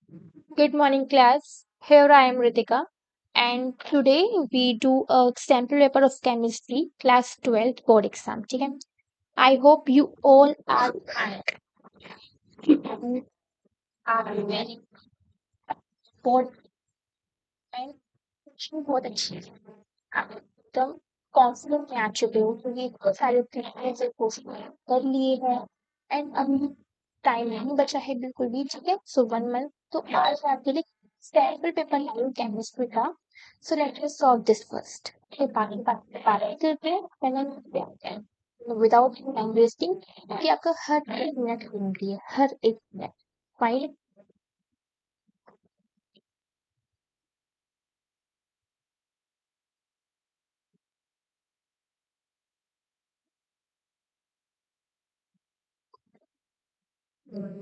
Good morning, class. Here I am, Ritika, and today we do a sample paper of chemistry, class 12 board exam. ठीक है? I hope you all are fine and are very bored and बहुत अच्छी है। आप एकदम confident में आ चुके हो क्योंकि इतने सारे प्रीवियस क्वेश्चन कर लिए हैं एंड अभी टाइम नहीं बचा है बिल्कुल भी। ठीक है, सो 1 मंथ। तो आज मैं आपके लिए सैंपल पेपर लाई हूँ केमिस्ट्री का। So let us solve this first. ये बाकी बात करते हैं पहले विदाउट टाइम वेस्टिंग, कि आपका हर एक मिनट कीमती है, हर एक minute. Fine.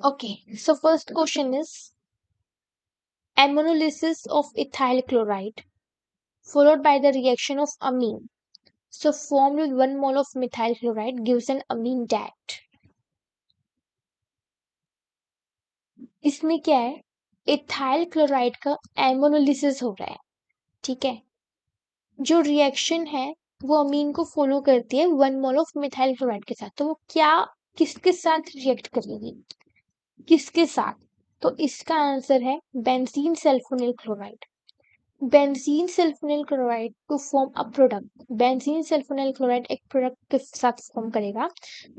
Okay, so first question is ammonolysis of ethyl chloride followed by the reaction of amine. So formed with 1 mole of methyl chloride gives an amine dat. इसमें क्या है, ethyl chloride का एमोनोलिसिस हो रहा है। ठीक है, जो रिएक्शन है वो अमीन को फॉलो करती है 1 मोल ऑफ मिथाइल क्लोराइड के साथ। तो वो क्या, किसके साथ रिएक्ट करेगी, किसके साथ? तो इसका आंसर है benzene sulfonyl chloride. Benzene sulfonyl chloride to form a product, benzene sulfonyl chloride एक प्रोडक्ट के साथ फॉर्म करेगा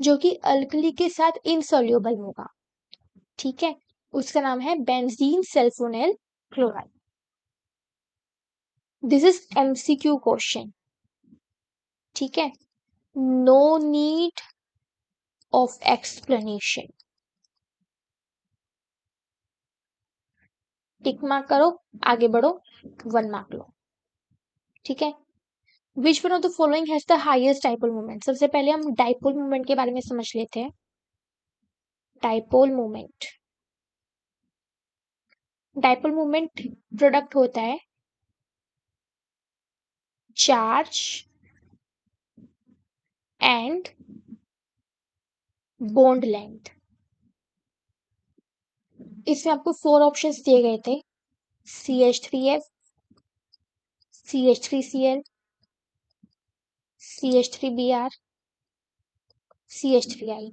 जो कि अल्कली के साथ इनसॉल्युबल होगा। ठीक है, उसका नाम है benzene sulfonyl chloride. This is MCQ question. ठीक है, no need of explanation. Tick mark करो, आगे बढ़ो, 1 मार्क लो। ठीक है, which one of the following has the highest dipole moment. सबसे पहले हम डाइपोल मोमेंट के बारे में समझ लेते हैं। Dipole moment, dipole moment product होता है चार्ज एंड बॉन्ड लेंथ। इसमें आपको 4 ऑप्शंस दिए गए थे, CH3F, CH3Cl, CH3Br, CH3I।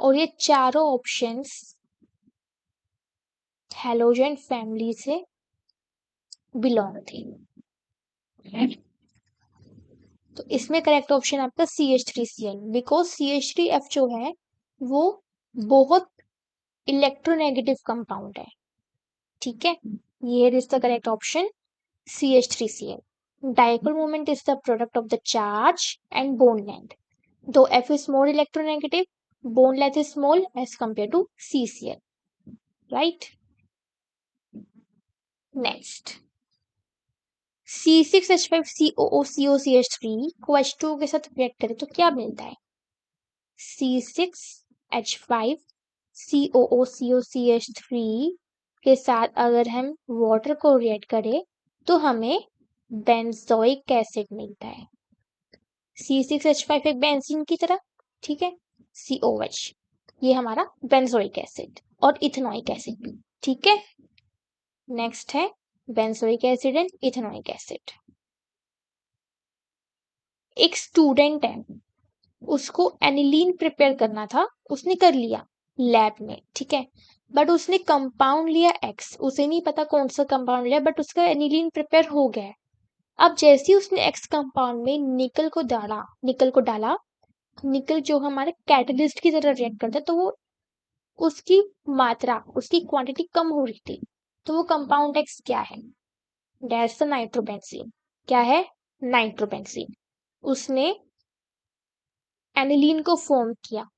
और ये चारों ऑप्शंस हैलोजन फैमिली से बिलोंग थे। तो इसमें करेक्ट ऑप्शन आपका CH3Cl, बिकॉज CH3F जो है वो बहुत इलेक्ट्रोनेगेटिव कंपाउंड है। ठीक है, ये is the correct option, CH3Cl. Dipole moment is the product of the charge and bond length. Though F is more electronegative, bond length is small as compared to CCl. Right? Next. C6H5COOCOCH3 को H2 के साथ react करें तो क्या मिलता है? C6H5COOCOCH3 के साथ अगर हम वाटर को रिएक्ट करें तो हमें बेंजोइक एसिड मिलता है। C6H5 एक बेंजीन की तरह। ठीक है, COH ये हमारा बेंजोइक एसिड और इथेनोइक एसिड भी। ठीक है, नेक्स्ट है benzoic acid and ethanoic acid. एक स्टूडेंट है, उसको एनिलीन प्रिपेयर करना था, उसने कर लिया लैब में। ठीक है, बट उसने कंपाउंड लिया एक्स, उसे नहीं पता कौन सा कंपाउंड लिया, बट उसका एनिलीन प्रिपेयर हो गया है। अब जैसे ही उसने एक्स कंपाउंड में निकल को डाला, निकल जो हमारे कैटलिस्ट की तरह रिएक्ट करता है, तो वो उसकी मात्रा, उसकी क्वांटिटी कम हो रही थी। तो वो कंपाउंड एक्स क्या है? That's the nitrobenzene. क्या है? नाइट्रोबेंजीन। उसने एनिलीन को फॉर्म किया,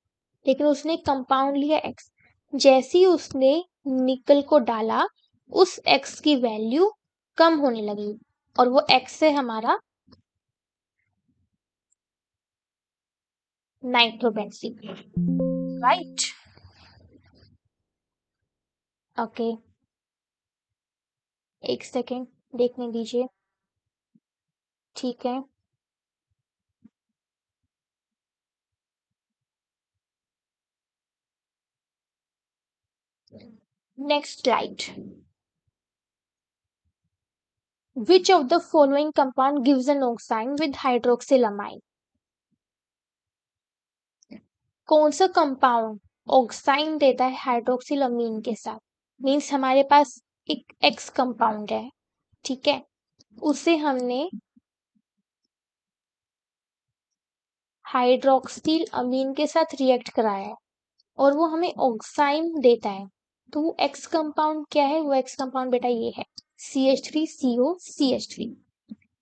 लेकिन उसने कंपाउंड लिया एक्स। जैसे ही उसने निकल को डाला, उस एक्स की वैल्यू कम होने लगी और वो एक्स से हमारा नाइट्रोबेंजीन। राइट? ओके, एक सेकेंड देखने दीजिए। ठीक है, next slide. Which of the following compound gives an oxime with hydroxylamine? कौन सा कंपाउंड ऑक्साइन देता है हाइड्रोक्सिलामीन के साथ? मीन्स हमारे पास एक एक्स कंपाउंड है, ठीक है, उसे हमने हाइड्रोक्सिल अमीन के साथ रिएक्ट कराया है और वो हमें ऑक्साइन देता है। तो वो एक्स कंपाउंड क्या है? वो एक्स कंपाउंड बेटा ये है CH3CO CH3।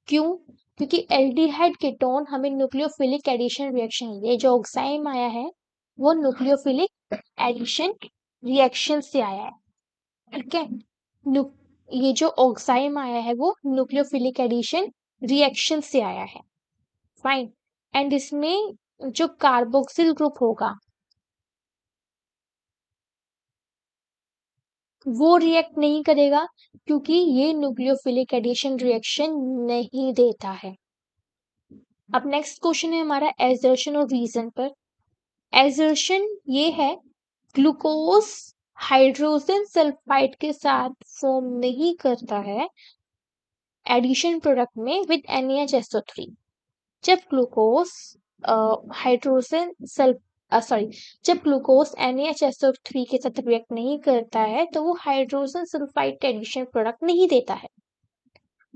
क्यों? क्योंकि एल्डिहाइड कीटोन हमें न्यूक्लियोफिलिक एडिशन रिएक्शन, ये जो ऑक्साइन आया है वो न्यूक्लियोफिलिक एडिशन रिएक्शन से आया है, ठीक है। ये जो ऑक्साइन आया है वो न्यूक्लियोफिलिक एडिशन रिएक्शन से आया है, फाइन। एंड इसमें जो कार्बोक्सिल ग्रुप होगा वो रिएक्ट नहीं करेगा क्योंकि ये न्यूक्लियोफिलिक एडिशन रिएक्शन नहीं देता है। अब नेक्स्ट क्वेश्चन है हमारा एजर्शन और रीजन पर। एजर्शन ये है ग्लूकोज हाइड्रोजन सल्फाइड के साथ फॉर्म नहीं करता है एडिशन प्रोडक्ट में विद NaHSO3। जब ग्लूकोज हाइड्रोजन सॉरी जब ग्लूकोज NaHSO3 के साथ रिएक्ट नहीं करता है तो वो हाइड्रोजन सल्फाइड का एडिशन प्रोडक्ट नहीं देता है।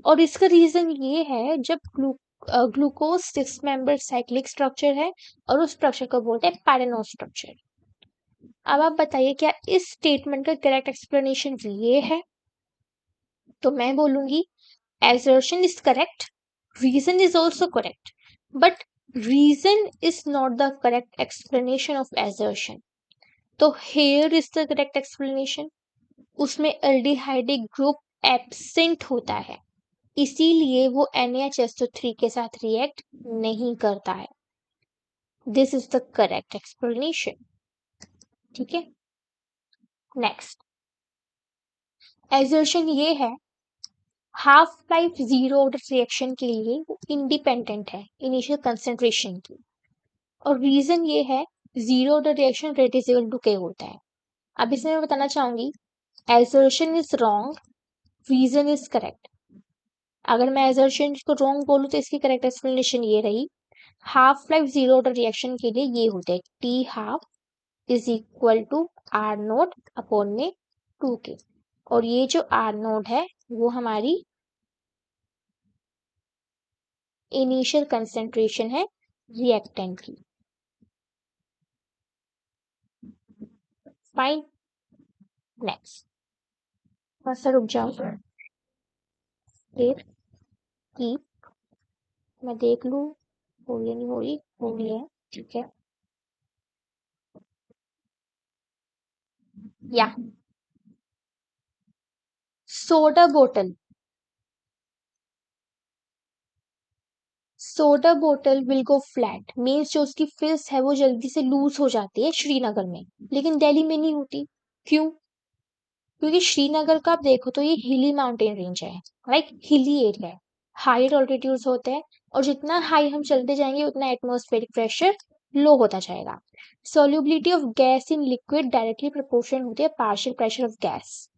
और इसका रीजन ये है जब ग्लूकोज 6 मेंबर साइक्लिक स्ट्रक्चर है और उस स्ट्रक्चर को बोलते हैं पैरेनोज स्ट्रक्चर। अब आप बताइए क्या इस स्टेटमेंट का करेक्ट एक्सप्लेनेशन ये है? तो मैं बोलूंगी assertion is correct, reason is also correct, but reason is not the correct explanation of assertion. तो here is the correct explanation. उसमें aldehydic group absent होता है, इसीलिए वो NaHSO3 के साथ रिएक्ट नहीं करता है। This is the correct explanation, ठीक है। नेक्स्ट assertion ये है half life zero order reaction के लिए वो इंडिपेंडेंट है इनिशियल कंसेंट्रेशन की, और रीजन ये है zero order reaction rate is equal to k होता है। अब इसमें मैं बताना चाहूंगी assertion is wrong, reason is correct. अगर मैं एजर्शन को रॉन्ग बोलूँ तो इसकी करेक्ट एक्सप्लेनेशन ये रही, half life zero order reaction के लिए ये होता है t half is equal to R naught upon में 2K, और ये जो आर नोट है वो हमारी इनिशियल कंसेंट्रेशन है रिएक्टेंट की, फाइन। नेक्स्ट बस रुक जाओ फिर की मैं देख लूं हो रही है नहीं हो रही, हो रही है, ठीक है। या सोडा बोतल, सोडा बोतल विल गो फ्लैट मीन्स जो उसकी फिल्स है वो जल्दी से लूज हो जाती है श्रीनगर में, लेकिन दिल्ली में नहीं होती। क्यों? क्योंकि श्रीनगर का आप देखो तो ये हिली माउंटेन रेंज है, लाइक हिली एरिया है, हायर ऑल्टीट्यूड्स होते हैं, और जितना हाई हम चलते जाएंगे उतना एटमॉस्फेरिक प्रेशर लो होता जाएगा। Solubility of gas in liquid directly proportional होती है partial pressure of gas.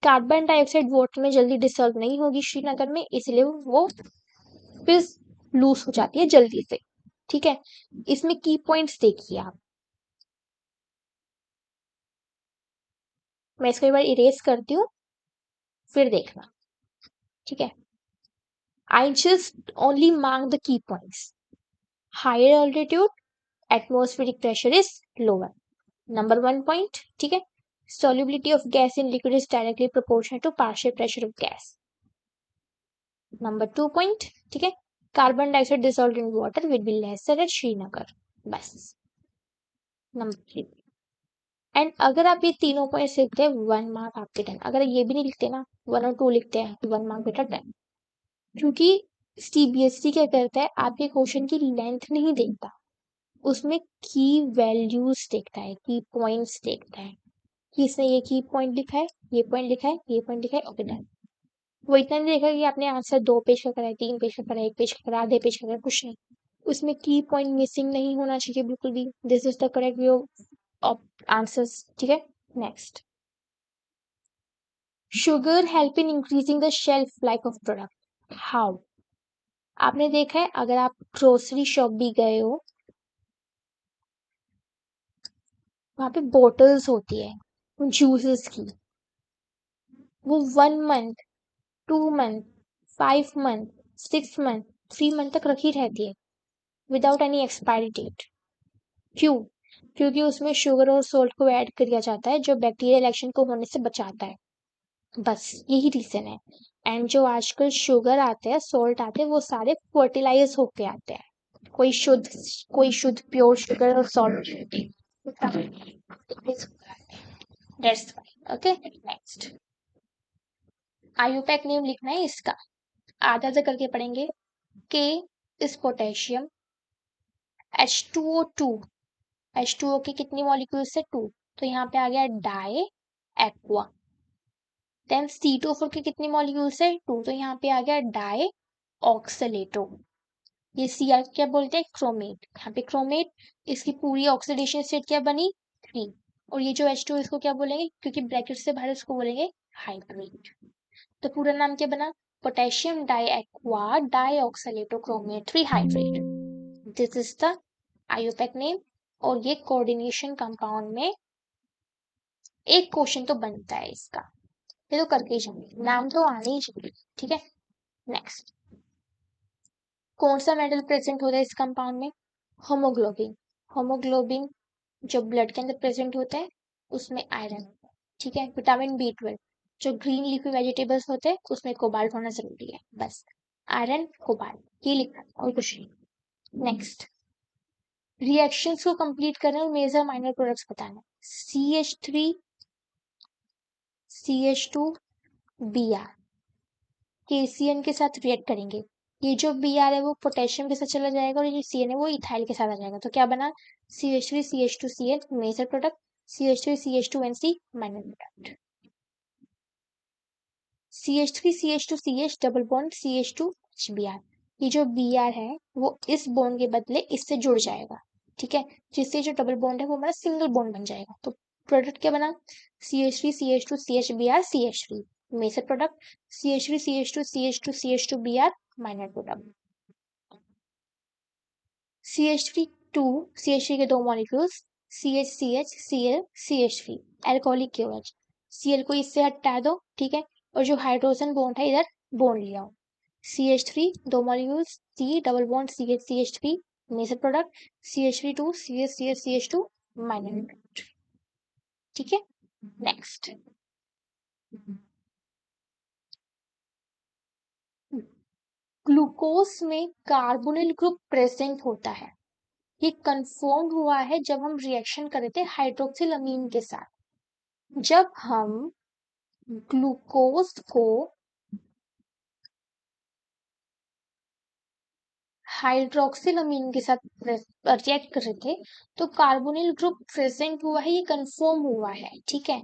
Carbon dioxide water में जल्दी डिसॉल्व नहीं होगी श्रीनगर में, इसलिए वो फिर लूज हो जाती है जल्दी से, ठीक है। इसमें की पॉइंट्स देखिए आप, मैं इसको एक बार इरेज करती हूँ फिर देखना, ठीक है। I just only mark the key points. Higher altitude atmospheric pressure is lower, number 1 point, ठीक है। solubility of gas in liquid is directly proportional to partial pressure of gas, number 2 point, ठीक है। Carbon dioxide dissolved in water will be lesser at Srinagar, बस number 3। And अगर आप ये तीनों point लिखते हैं 1 मार्क आपके 10, अगर ये भी नहीं लिखते ना 1 और 2 लिखते हैं तो 1 मार्क बेटा 10। क्योंकि CBSE क्या करता है आपके क्वेश्चन की लेंथ नहीं देखता, उसमें की वैल्यूज देखता है, की पॉइंट्स देखता है कि इसने ये की पॉइंट लिखा है, ये पॉइंट लिखा है, ये पॉइंट लिखा है, ओके डन। वो इतना नहीं देखा कि आपने आंसर 2 पेज का करा है, 3 पेज का करा है, 1 पेज का करा है, आधे पेज का करा है, कुछ नहीं। उसमें की पॉइंट मिसिंग नहीं होना चाहिए बिल्कुल भी। This is the correct view of answers, ठीक है। Next sugar help in increasing the shelf life of product. How? आपने देखा है अगर आप ग्रोसरी शॉप भी गए हो, वहां पे बॉटल्स होती है जूसेस की, वो 1 month, 2 month, 5 month, 6 month, 3 month तक रखी रहती है विदाउट एनी एक्सपायरी डेट। क्यों? क्योंकि उसमें शुगर और सोल्ट को ऐड किया जाता है जो बैक्टीरियल एक्शन को होने से बचाता है। बस यही रीजन है। एंड जो आजकल शुगर आते हैं, सोल्ट आते हैं, वो सारे फर्टिलाइज होके आते हैं। कोई शुद्ध प्योर शुगर और salt that's why. Okay, next. IUPAC name लिखना है इसका, आधा आधा करके पढ़ेंगे। के इज पोटेशियम, H2O2, H2O के कितनी मॉलिक्यूल्स है? 2, तो यहाँ पे आ गया डाई एक्वा। देन C2O4 के कितनी मॉलिक्यूल्स है? 2, तो यहाँ पे आ गया डाई ऑक्सलेटो। ये Cr क्या बोलते हैं? क्रोमेट। यहाँ पे क्रोमेट, इसकी पूरी ऑक्सीडेशन स्टेट क्या बनी? 3। और ये जो H2 इसको क्या बोलेंगे? क्योंकि ब्रैकेट से बाहर इसको बोलेंगे हाइड्रेट। तो पूरा नाम क्या बना? Potassium di aqua di oxalato chromate 3 hydrate. This is the IUPAC name. और ये कोऑर्डिनेशन कंपाउंड में एक क्वेश्चन तो बनता है इसका, ये तो करके ही जाएंगे, नाम तो आने ही चाहिए। ठीक है, नेक्स्ट। कौन सा मेटल प्रेजेंट होता है इस कंपाउंड में? होमोग्लोबिन। होमोग्लोबिन जो ब्लड के अंदर प्रेजेंट होता है, उसमें आयरन। ठीक है, विटामिन B12 जो ग्रीन लीफी वेजिटेबल्स होते हैं उसमें कोबाल्ट होना जरूरी है। बस आयरन कोबाल्ट ये लिखना और कुछ नहीं। नेक्स्ट, रिएक्शंस को कंप्लीट करना और मेजर माइनर प्रोडक्ट्स बताना। CH3 CH2 Br KCN के साथ रिएक्ट करेंगे। ये जो Br है वो पोटेशियम के साथ चला जाएगा और ये CN है वो इथाइल के साथ आ जाएगा। तो क्या बना? CH3 CH2 CN major product, CH3 CH2 NC minor product. CH3 CH2 CH double bond CH2 HBr। ये जो Br है वो इस बॉन्ड के बदले इससे जुड़ जाएगा। ठीक है, जिससे जो डबल बॉन्ड है वो हमारा सिंगल बॉन्ड बन जाएगा। तो प्रोडक्ट क्या बना? CH3 CH2 CHBr CH3 major product, CH3 CH2 CH2 CH2 Br minor product. CH3 CH3 के दो molecules CH Cl CH3 alcoholic KOH। Cl को इससे हटा दो। ठीक है, और जो हाइड्रोजन बॉन्ड है इधर बॉन्ड ले आओ। CH3 दो molecules C double bond CH CH3 major product, CH3 CH CH CH2 minor product. ठीक है, नेक्स्ट। ग्लूकोज में कार्बोनिल ग्रुप प्रेजेंट होता है। ये कंफर्म हुआ है जब हम रिएक्शन करे थे हाइड्रोक्सिल अमीन के साथ। जब हम ग्लूकोज को हाइड्रोक्सिल अमीन के साथ रिएक्ट कर रहे थे तो कार्बोनिल ग्रुप प्रेजेंट हुआ है, ये कंफर्म हुआ है। ठीक है,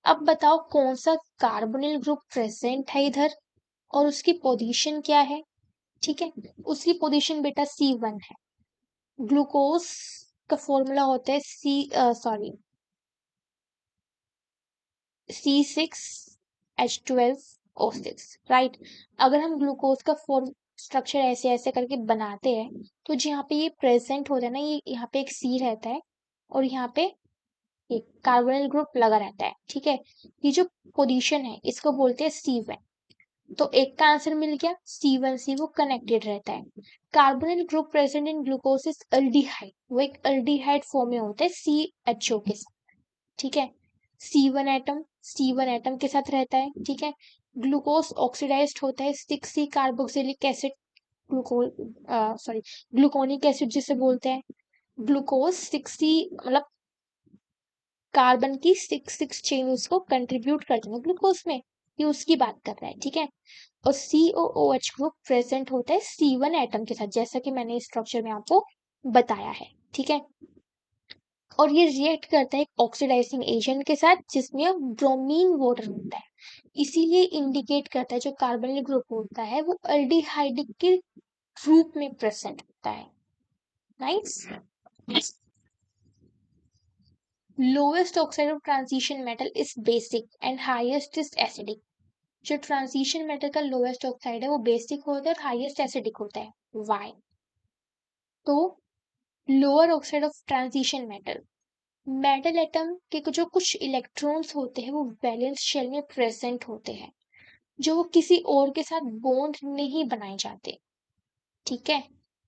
अब बताओ कौन सा कार्बोनिल ग्रुप प्रेजेंट है इधर और उसकी पोजीशन क्या है? ठीक है, उसकी पोजीशन बेटा C1 है। ग्लूकोज का फॉर्मूला होता है C6H12O6, राइट। अगर हम ग्लूकोज का फॉर्म स्ट्रक्चर ऐसे ऐसे करके बनाते हैं तो जहाँ पे ये प्रेजेंट होता है ना, ये यहाँ पे एक C रहता है और यहाँ पे एक कार्बोनिल ग्रुप लगा रहता है। ठीक है, ये जो पोजीशन है इसको बोलते हैं C1। तो एक का आंसर मिल गया C1C, वो कनेक्टेड रहता है। Carbonyl group present in glucose is aldehyde, वो एक अल्डिहाइड फॉर्म में होता है CHO के साथ। ठीक है, C1 एटम के साथ रहता है। ठीक है, ग्लूकोज ऑक्सीडाइज्ड होता है 6C carboxylic acid, glucose sorry gluconic acid जिसे बोलते हैं। ग्लूकोज 6C मतलब कार्बन की 6 चेन उसको कंट्रीब्यूट करते हैं ग्लूकोज में, ये उसकी बात कर रहा है। ठीक है, और COOH ग्रुप प्रेजेंट होता है C1 एटम के साथ, जैसा कि मैंने स्ट्रक्चर में आपको बताया है। ठीक है, और ये रिएक्ट करता है एक ऑक्सीडाइजिंग एजेंट के साथ जिसमें ब्रोमीन वाटर होता है। इसीलिए इंडिकेट करता है जो कार्बोनिल ग्रुप होता है वो अल्डिहाइड के रूप में प्रेजेंट होता है। Nice. Lowest oxide of transition metal is basic and highest is acidic. जो ट्रांजिशन मेटल का लोएस्ट ऑक्साइड है वो बेसिक होता है और हाईएस्ट एसिडिक होता है। वाई? तो lower oxide of transition metal, metal atom के जो कुछ इलेक्ट्रॉन्स होते हैं वो वैलेंस शेल में प्रेजेंट होते हैं, जो वो किसी और के साथ बॉन्ड नहीं बनाए जाते। ठीक है,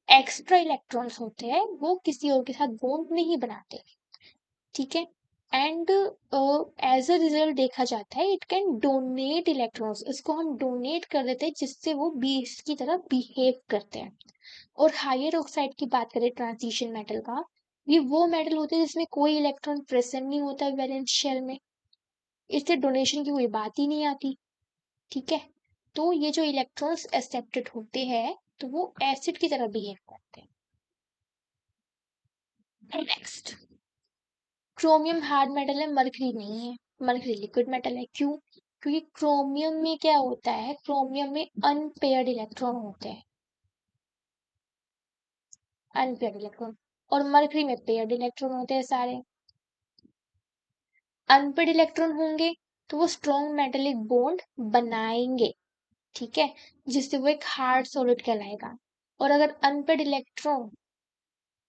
एक्स्ट्रा इलेक्ट्रॉन्स होते हैं वो किसी और के साथ बॉन्ड नहीं बनाते। ठीक है, एंड एज अ रिजल्ट देखा जाता है इट कैन डोनेट इलेक्ट्रॉन्स, इसको हम डोनेट कर देते हैं जिससे वो बेस की तरह बिहेव करते हैं। और हायर ऑक्साइड की बात करें ट्रांजिशन मेटल का, ये वो मेटल होते हैं जिसमें कोई इलेक्ट्रॉन प्रेजेंट नहीं होता वैलेंस शेल में, इससे डोनेशन की कोई बात ही नहीं आती। ठीक है, तो ये जो इलेक्ट्रॉन्स एक्सेप्टेड होते हैं तो वो एसिड की तरह बिहेव करते हैं। नेक्स्ट, क्रोमियम हार्ड मेटल है, मरकरी नहीं है। मरकरी लिक्विड मेटल है। क्यों? क्योंकि क्रोमियम में क्या होता है, क्रोमियम में अनपेयर्ड इलेक्ट्रॉन होते हैं, अनपेयर्ड इलेक्ट्रॉन। और मरकरी में पेयर्ड इलेक्ट्रॉन होते हैं सारे। अनपेयर्ड इलेक्ट्रॉन होंगे तो वो स्ट्रॉन्ग मेटेलिक बॉन्ड बनाएंगे। ठीक है, जिससे वो एक हार्ड सॉलिड कहलाएगा। और अगर अनपेयर्ड इलेक्ट्रॉन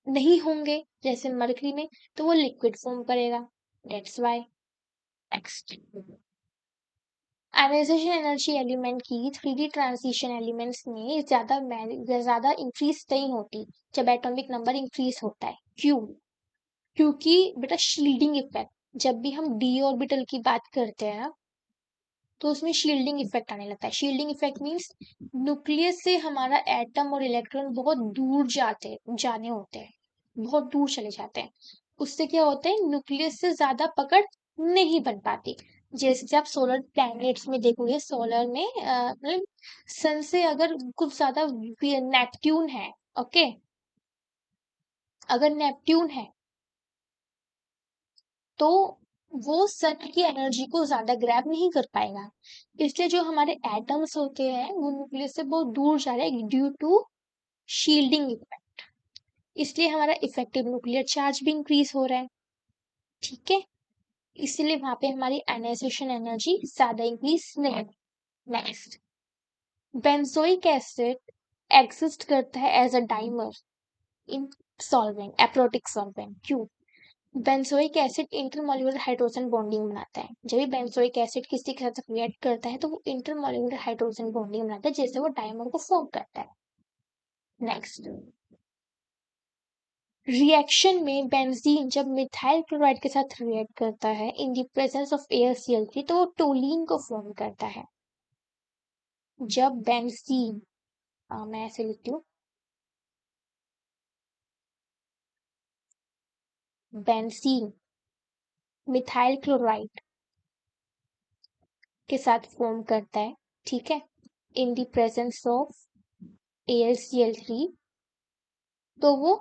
नहीं होंगे जैसे मरकरी में, तो वो लिक्विड फॉर्म करेगा। That's why. Next, ionization energy element की 3D ट्रांजिशन एलिमेंट्स में ज्यादा इंक्रीज नहीं होती जब एटॉमिक नंबर इंक्रीज होता है। क्यों? क्योंकि बेटा शील्डिंग इफेक्ट, जब भी हम डी ऑर्बिटल की बात करते हैं ना तो उसमें शील्डिंग इफेक्ट आने लगता है। शील्डिंग इफेक्ट मीन्स न्यूक्लियस से हमारा एटम और इलेक्ट्रॉन बहुत दूर जाने होते हैं, बहुत दूर चले जाते हैं। उससे क्या होता है, न्यूक्लियस से ज्यादा पकड़ नहीं बन पाती। जैसे आप सोलर प्लैनेट्स में देखोगे, सोलर में मतलब सन से अगर कुछ ज्यादा नेपट्यून है, ओके, अगर नेपट्यून है तो वो सन की एनर्जी को ज्यादा ग्रैब नहीं कर पाएगा। इसलिए जो हमारे एटम्स होते हैं वो न्यूक्लियस से बहुत दूर जा रहे हैं ड्यू टू शील्डिंग इफेक्ट। इसलिए हमारा इफेक्टिव न्यूक्लियर चार्ज भी इंक्रीज हो रहा है। ठीक है, इसलिए वहां पे हमारी आयनाइजेशन एनर्जी ज्यादा इंक्रीज नहीं। नेक्स्ट, बेंजोइक एसिड एग्जिस्ट करता है as a dimer in solvent, aprotic solvent. क्यों? Benzoic acid intermolecular hydrogen bonding बनाता है। जब भी बेंजोइक एसिड किसी के साथ रिएक्ट करता है तो वो इंटरमॉलिक्यूलर हाइड्रोजन बॉन्डिंग बनाता है जिससे वो डायमर को फॉर्म करता है। नेक्स्ट, रिएक्शन में बेंजीन जब मिथाइल क्लोराइड के साथ रिएक्ट करता है in the presence of AlCl3 तो वो टोलीन को फॉर्म करता है। जब बेंजीन, मैं ऐसे लिखती हूँ, बेंजीन मिथाइल क्लोराइड के साथ फॉर्म करता है, ठीक है, in the presence of AlCl3, तो वो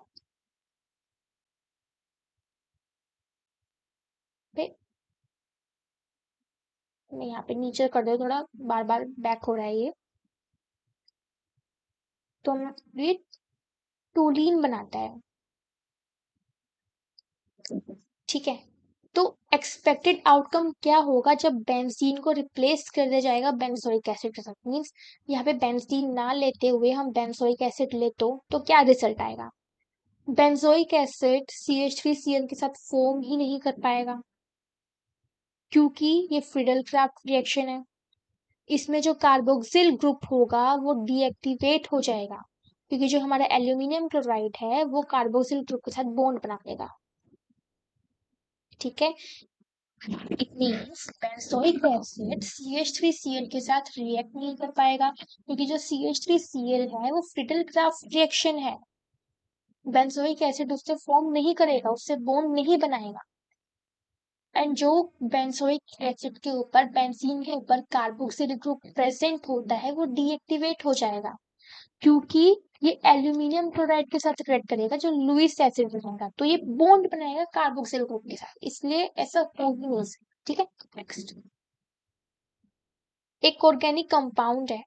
पे मैं यहाँ पे नीचे कर दो, थोड़ा बार बार बैक हो रहा है ये, तो ये टोलीन बनाता है। ठीक है, तो एक्सपेक्टेड आउटकम क्या होगा जब बेंजीन को रिप्लेस कर दिया जाएगा बेंजोइक एसिड के साथ। मीन्स यहाँ पे बेंजीन ना लेते हुए हम बेंजोइक एसिड ले तो क्या रिजल्ट आएगा? बेंजोइक एसिड CH3Cl के साथ फॉर्म ही नहीं कर पाएगा क्योंकि ये फ्रीडल क्राफ्ट रिएक्शन है। इसमें जो कार्बोक्सिल ग्रुप होगा वो डीएक्टिवेट हो जाएगा क्योंकि जो हमारा एल्यूमिनियम क्लोराइड है वो कार्बोक्सिल ग्रुप के साथ बॉन्ड बना लेगा। ठीक है, it means benzoic acid CH3Cl के साथ रिएक्ट नहीं कर पाएगा क्योंकि जो CH3Cl है वो फ्रीडल क्राफ्ट रिएक्शन है। बेंजोइक एसिड उससे फॉर्म नहीं करेगा, उससे बॉन्ड नहीं बनाएगा। एंड जो बेंजोइक एसिड के ऊपर, बेंजीन के ऊपर कार्बोक्सिल ग्रुप प्रेजेंट होता है वो डीएक्टिवेट हो जाएगा क्योंकि ये एल्यूमिनियम क्लोराइड के साथ रिएक्ट करेगा जो लुईस एसिड रहेगा, तो ये बॉन्ड बनाएगा कार्बोक्सिल ग्रुप के साथ, इसलिए ऐसा हो ही नहीं सकता। ठीक है, नेक्स्ट, एक ऑर्गेनिक कंपाउंड है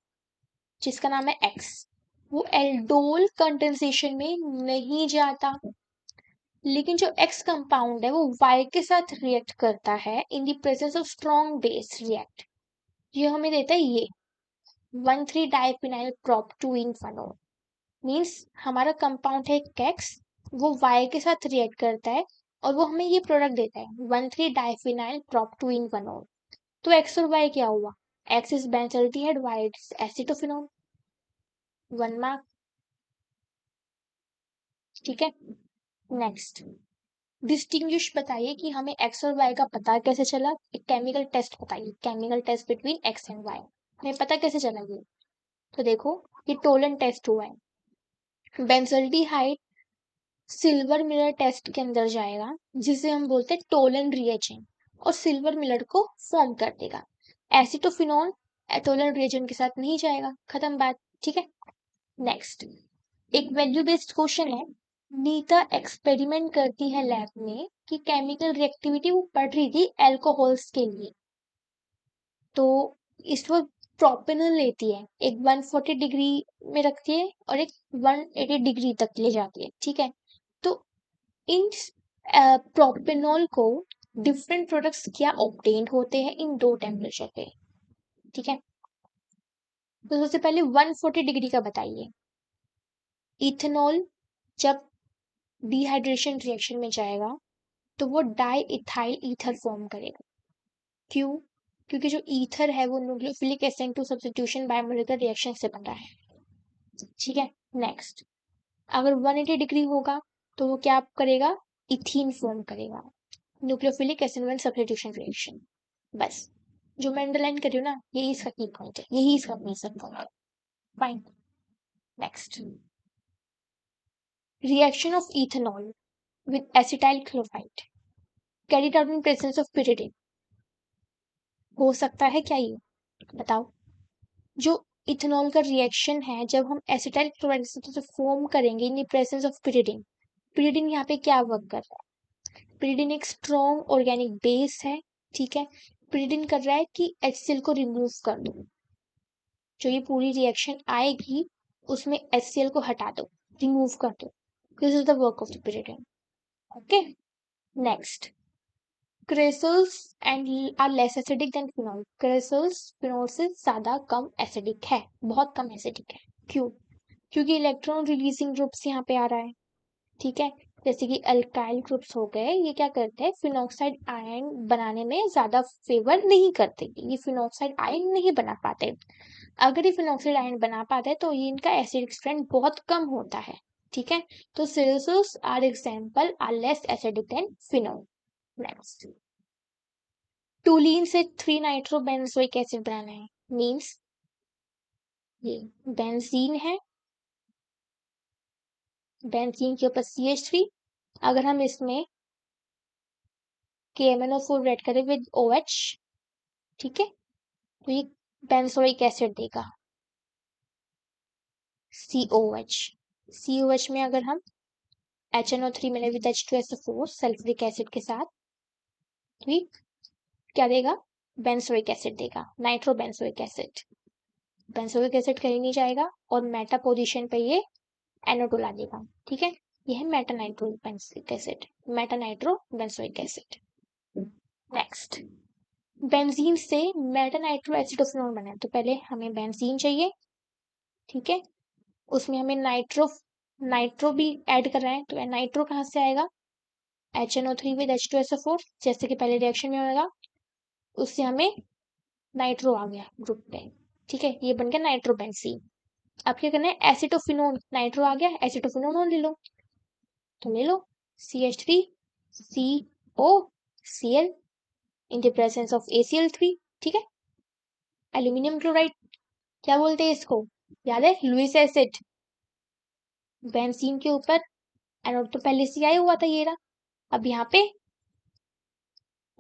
जिसका नाम है एक्स, वो एल्डोल कंडेंसेशन में नहीं जाता। लेकिन जो एक्स कंपाउंड है वो वाई के साथ रिएक्ट करता है in the presence of strong base react. ये हमें देता है ये 1,3 डाइफिनाइल प्रोप 2 इन फनोल। मीन्स हमारा कंपाउंड है एक्स, वो वाई के साथ रिएक्ट करता है और वो हमें ये प्रोडक्ट देता है 1,3 डाइफिनाइल प्रोप 2 इन फनोल। तो एक्स और वाई क्या हुआ? X is benzaldehyde, Y is acetophenol. 1 mark. ठीक है। नेक्स्ट, डिस्टिंग्विश बताइए कि हमें एक्स और वाई का पता कैसे चला। एक केमिकल टेस्ट बताइए, chemical test between X and Y हमें पता कैसे चला ये। तो देखो, ये टोलन टेस्ट हुआ है। बेंजल्डिहाइड सिल्वर मिलर टेस्ट के अंदर जाएगा, जिसे हम बोलते हैं टोलन रिएजेंट, और सिल्वर मिलर को फॉर्म कर देगा। एसिटोफिनॉल टोलन रिएजेंट के साथ नहीं जाएगा, खत्म बात। ठीक है। नेक्स्ट, एक वैल्यू बेस्ड क्वेश्चन है। नीता एक्सपेरिमेंट करती है लैब में कि केमिकल रिएक्टिविटी वो पढ़ रही थी एल्कोहल्स के लिए। तो इस वक्त प्रोपेनल लेती है, एक 140 डिग्री में रखती है और एक 180 डिग्री तक ले जाती है। ठीक है। तो इन प्रोपेनॉल को डिफरेंट प्रोडक्ट्स क्या ऑब्टेन होते हैं इन दो टेम्परेचर पे। ठीक है। तो सबसे पहले 140 डिग्री का बताइए। इथेनॉल जब डिहाइड्रेशन रिएक्शन में जाएगा तो वो डाई इथाइल ईथर फॉर्म करेगा। क्यों? क्योंकि जो ईथर है वो nucleophilic acid two substitution biomolecular reaction से बना है। ठीक है। नेक्स्ट, अगर 180 डिग्री होगा तो वो क्या करेगा? इथीन फॉर्म करेगा, nucleophilic acid one substitution reaction. बस, जो मैं अंडरलाइन कर रही हूँ ना, यही इसका की पॉइंट है, यही इसका रीजन पॉइंट है। Fine. Next, reaction of ethanol with acetyl chloride carried out in presence of pyridine हो सकता है क्या ये? बताओ। जो इथेनॉल का रिएक्शन है जब हम एसिटाइल क्लोराइड से फॉर्म करेंगे in the presence of pyridine, pyridine यहाँ पे क्या वर्क कर रहा है? pyridine एक स्ट्रॉन्ग ऑर्गेनिक बेस है। ठीक है। pyridine कर रहा है कि HCl को रिमूव कर दो। जो ये पूरी रिएक्शन आएगी उसमें HCl को हटा दो, रिमूव कर दो। This is the work of the pyridine। Okay. Next, cresols and are less acidic than phenol. Cresols phenol से ज्यादा कम एसिडिक है, बहुत कम एसिडिक है। क्यों? क्योंकि इलेक्ट्रॉन रिलीजिंग ग्रुप्स यहाँ पे आ रहा है। ठीक है। जैसे कि अल्काइल ग्रुप्स हो गए, ये क्या करते हैं? फिनॉक्साइड आयन बनाने में ज्यादा फेवर नहीं करते, ये फिनॉक्साइड आयन नहीं बना पाते। अगर ये फिनॉक्साइड आयन बना पाते हैं तो ये इनका एसिडिक स्ट्रेंथ बहुत कम होता है। ठीक है। तो सिलिसोस are example are less acidic than phenol. Next, toluene से 3 नाइट्रो बेंजोइक एसिड बनाना है। मीन्स ये बेंजीन है, बेंजीन के ऊपर CH3। अगर हम इसमें KMnO4 ऐड करें विद OH, ठीक है, तो ये बेंजोइक एसिड देगा COH। COH में अगर हम HNO3 मिले विद H2SO4 सल्फ्यूरिक एसिड के साथ, तो ये क्या देगा? बेंजोइक एसिड देगा, nitro benzoic acid. Benzoic acid कहीं नहीं जाएगा और मेटा पोजीशन पे ये NO2 ला देगा। ठीक है। यह है Meta nitro benzoic acid, Meta nitro benzoic acid. Next, benzene से मेटा नाइट्रो एसिडोफिनोल बना है। तो पहले हमें बेंजीन चाहिए। ठीक है। उसमें हमें नाइट्रो नाइट्रो भी ऐड कर रहे हैं, तो नाइट्रो कहाँ से आएगा? HNO3 विद H2SO4, जैसे कि पहले रिएक्शन में होगा, उससे हमें नाइट्रो आ गया ग्रुप पे। ठीक है। ये बन गया नाइट्रो बेंजीन। अब क्या करना है? एसिटोफिनोन, नाइट्रो आ गया, एसिटोफिनोन ले लो। तो ले लो CH3 COCl in the presence of ACl3। ठीक है। एल्यूमिनियम क्लोराइड क्या बोलते हैं इसको? याद है? Lewis acid. बेंजीन के ऊपर एनोड तो पहले से आया हुआ था, ये रहा। अब यहाँ पे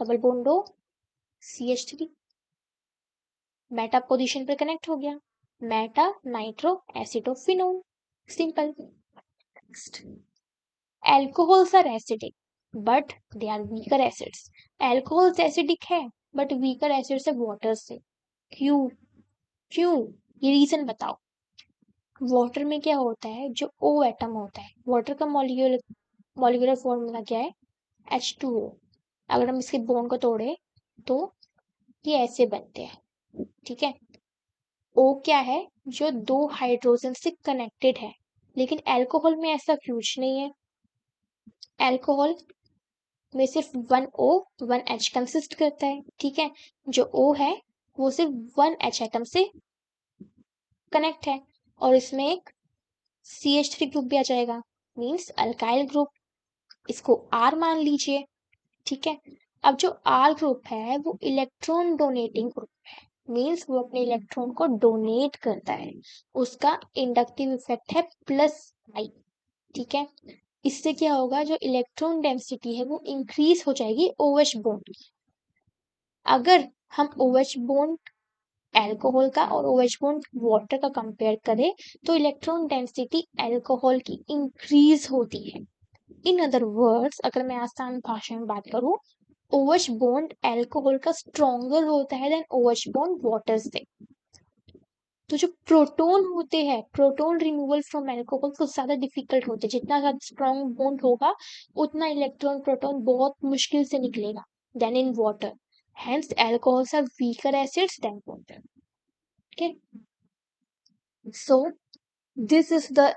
double bond CH3 meta position पर कनेक्ट हो गया, meta nitro acetophenone. Simple. Next, alcohols are acidic but they are weaker acids. Alcohols acidic है बट वीकर एसिड से वाटर से। क्यों? क्यों? ये रीजन बताओ। वाटर में क्या होता है? जो O एटम होता है, वाटर का मॉलिक्यूल मॉलिक्यूलर फॉर्मूला क्या है? H2O। अगर हम इसके बॉन्ड को तोड़े तो ये ऐसे बनते हैं, ठीक है। O क्या है? जो दो हाइड्रोजन से कनेक्टेड है, लेकिन अल्कोहल में ऐसा कुछ नहीं है। अल्कोहल में सिर्फ one O one H consist करता है, ठीक है। जो O है वो सिर्फ वन H एटम से कनेक्ट है, और इसमें एक CH3 ग्रुप भी आ जाएगा, मीन्स अल्काइल ग्रुप। इसको R मान लीजिए, ठीक है। अब जो R ग्रुप है वो इलेक्ट्रॉन डोनेटिंग ग्रुप है, मीन्स वो अपने इलेक्ट्रॉन को डोनेट करता है। उसका इंडक्टिव इफेक्ट है +I, ठीक है। इससे क्या होगा, जो इलेक्ट्रॉन डेंसिटी है वो इंक्रीज हो जाएगी OH बॉन्ड की। अगर हम OH बॉन्ड अल्कोहल का और OH बॉन्ड वाटर का कंपेयर करें तो इलेक्ट्रॉन डेंसिटी अल्कोहल की इंक्रीज होती है। इन अदर वर्ड्स, अगर मैं आसान भाषा में बात करूं, OH बॉन्ड अल्कोहल का स्ट्रॉन्गर होता है देन OH बॉन्ड वाटर से। तो जो प्रोटोन होते हैं, प्रोटोन रिमूवल फ्रॉम अल्कोहल तो ज्यादा डिफिकल्ट होते हैं। जितना ज्यादा स्ट्रॉन्ग बॉन्ड होगा उतना इलेक्ट्रॉन प्रोटोन बहुत मुश्किल से निकलेगा then in water. Hence alcohols are weaker acids than water. Okay, so this is the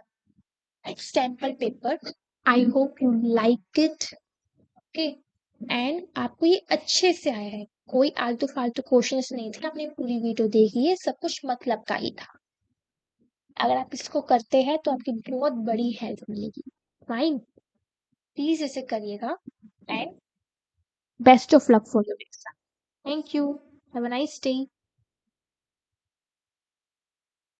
sample paper. I hope you like it. Okay, and आपको ये अच्छे से आया है, कोई आलतू फालतू क्वेश्चंस नहीं थे। आपने पूरी वीडियो देखी है, सब कुछ मतलब का ही था। अगर आप इसको करते हैं तो आपकी बहुत बड़ी हेल्प मिलेगी। फाइन, प्लीज इसे करिएगा, and best of luck for your exam. Thank you, have a nice day.